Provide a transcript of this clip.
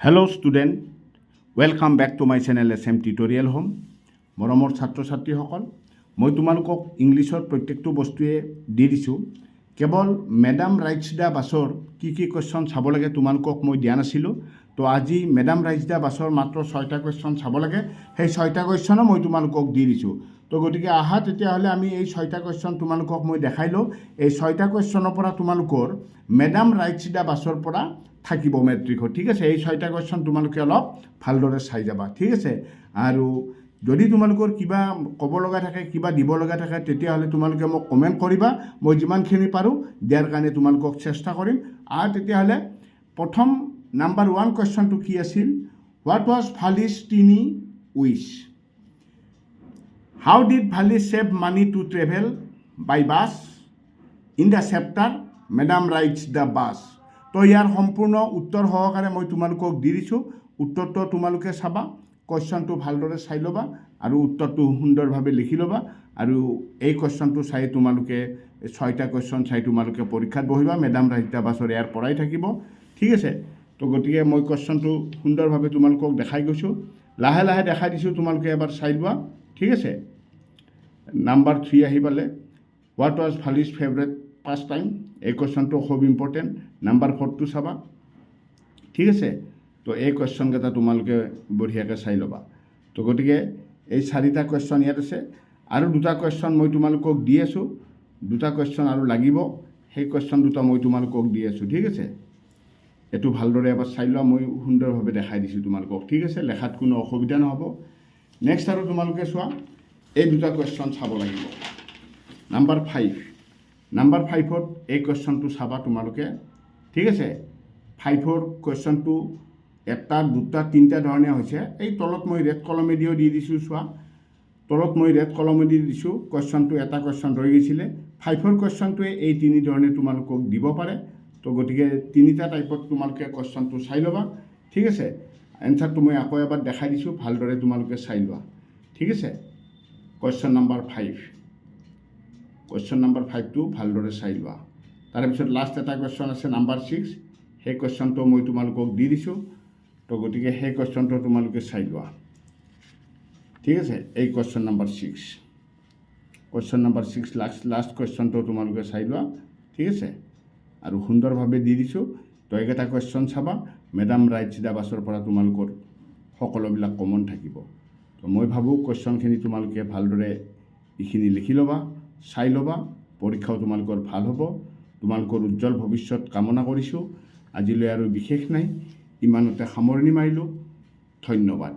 Hello student, welcome back to my channel SM Tutorial Home. মৰমৰ ছাত্ৰ ছাত্ৰীসকল, মই তোমালোকক ইংলিছৰ প্ৰত্যেকটো বস্তুৱে দি দিছোঁ। কেৱল মেডাম ৰাইটছ দ্য বাছৰ কি কুৱেশ্যন চাব লাগে তোমালোকক মই দিয়া নাছিলোঁ। তো আজি মেডাম ৰাইটছ দ্য বাছৰ মাত্ৰ 6টা কুৱেশ্যন চাব লাগে। সেই 6টা কুৱেশ্যনো মই তোমালোকক দি দিছোঁ। তো গতিকে আহা তেতিয়াহ'লে আমি এই 6টা কুৱেশ্যন তোমালোকক মই দেখাই লওঁ। এই 6টা কুৱেশ্যনৰ পৰা তোমালোকৰ মেডাম ৰাইটছ দ্য বাছৰ পৰা থাকিব মেট্ৰিকত, ঠিক আছে। এই 6টা কুৱেশ্যন তোমালোকে অলপ ভালদৰে চাই যাবা, ঠিক আছে। আৰু যদি তোমালোকৰ কিবা ক'ব লগা থাকে, কিবা দিব লগা থাকে, তেতিয়াহ'লে তোমালোকে মোক কমেণ্ট কৰিবা। মই যিমানখিনি পাৰোঁ দিয়াৰ কাৰণে তোমালোকক চেষ্টা কৰিম। আৰু তেতিয়াহ'লে প্ৰথম নাম্বাৰ 1 কুৱেশ্যনটো কি আছিল? What was Valli's tiny wish? How did Valli save money to travel by bus in the chapter madam rides the bus? তো ইয়াৰ সম্পূৰ্ণ উত্তৰ সহকাৰে মই তোমালোকক দি দিছোঁ। উত্তৰটো তোমালোকে চাবা, কুৱেশ্যনটো ভালদৰে চাই ল'বা আৰু উত্তৰটো সুন্দৰভাৱে লিখি ল'বা। আৰু এই কুৱেশ্যনটো চাই তোমালোকে 6টা কুৱেশ্যন চাই তোমালোকে পৰীক্ষাত বহিবা। মেডাম ৰাইটছ দ্য বাছৰ ইয়াৰ পৰাই থাকিব, ঠিক আছে। তো গতিকে মই কুৱেশ্যনটো সুন্দৰভাৱে তোমালোকক দেখাই গৈছোঁ, লাহে লাহে দেখাই দিছোঁ, তোমালোকে এবাৰ চাই লোৱা, ঠিক আছে। নাম্বাৰ 3 আহি পালে, what was Valli's favourite pastime টাইম? এই কুৱেশ্যনটো খুব ইম্পৰ্টেণ্ট। নাম্বাৰ 4টো চাবা, ঠিক আছে। তো এই কুৱেশ্যনকেইটা তোমালোকে বঢ়িয়াকৈ চাই ল'বা। তো গতিকে এই 4টা কুৱেশ্যন ইয়াত আছে। আৰু 2টা কুৱেশ্যন মই তোমালোকক দি আছোঁ, 2টা কুৱেশ্যন আৰু লাগিব। সেই কুৱেশ্যন 2টা মই তোমালোকক দি আছোঁ, ঠিক আছে। এইটো ভালদৰে এবাৰ চাই লোৱা, মই সুন্দৰভাৱে দেখাই দিছোঁ তোমালোকক, ঠিক আছে। লেখাত কোনো অসুবিধা নহ'ব। নেক্সট আৰু তোমালোকে চোৱা, এই 2টা কুৱেশ্যন চাব লাগিব। নাম্বাৰ 5, নাম্বাৰ 5ত এই কুৱেশ্যনটো চাবা তোমালোকে, ঠিক আছে। 5ৰ কুৱেশ্যনটো 1টা 2টা 3টা ধৰণে হৈছে। এই তলত মই ৰেড কলমেদিও দি দিছোঁ, চোৱা তলত মই ৰেড কলমেদি দিছোঁ। কুৱেশ্যনটো এটা কুৱেশ্যন ৰৈ গৈছিলে। 5ৰ কুৱেশ্যনটোৱে এই 3 ধৰণে তোমালোকক দিব পাৰে। তো গতিকে 3টা টাইপত তোমালোকে কুৱেশ্যনটো চাই ল'বা, ঠিক আছে। এনচাৰটো মই আকৌ এবাৰ দেখাই দিছোঁ, ভালদৰে তোমালোকে চাই লোৱা, ঠিক আছে। কুৱেশ্যন নাম্বাৰ 5, কুৱেশ্যন নাম্বাৰ 5টো ভালদৰে চাই লোৱা। তাৰপিছত লাষ্ট এটা কুৱেশ্যন আছে নাম্বাৰ 6, সেই কুৱেশ্যনটো মই তোমালোকক দি দিছোঁ। তো গতিকে সেই কুৱেশ্যনটো তোমালোকে চাই লোৱা, ঠিক আছে। এই question number 6, question number 6 last কুৱেশ্যনটো তোমালোকে চাই লোৱা, ঠিক আছে। আৰু সুন্দৰভাৱে দি দিছোঁ। তো এইকেইটা কুৱেশ্যন চাবা, মেডাম ৰাইটছ দ্য বাছৰ পৰা তোমালোকৰ সকলোবিলাক কমন থাকিব। তো মই ভাবোঁ কুৱেশ্যনখিনি তোমালোকে ভালদৰে এইখিনি লিখি ল'বা, চাই ল'বা। পৰীক্ষাও তোমালোকৰ ভাল হ'ব। তোমালোকৰ উজ্জ্বল ভৱিষ্যত কামনা কৰিছোঁ। আজিলৈ আৰু বিশেষ নাই, ইমানতে সামৰণি মাৰিলোঁ। ধন্যবাদ।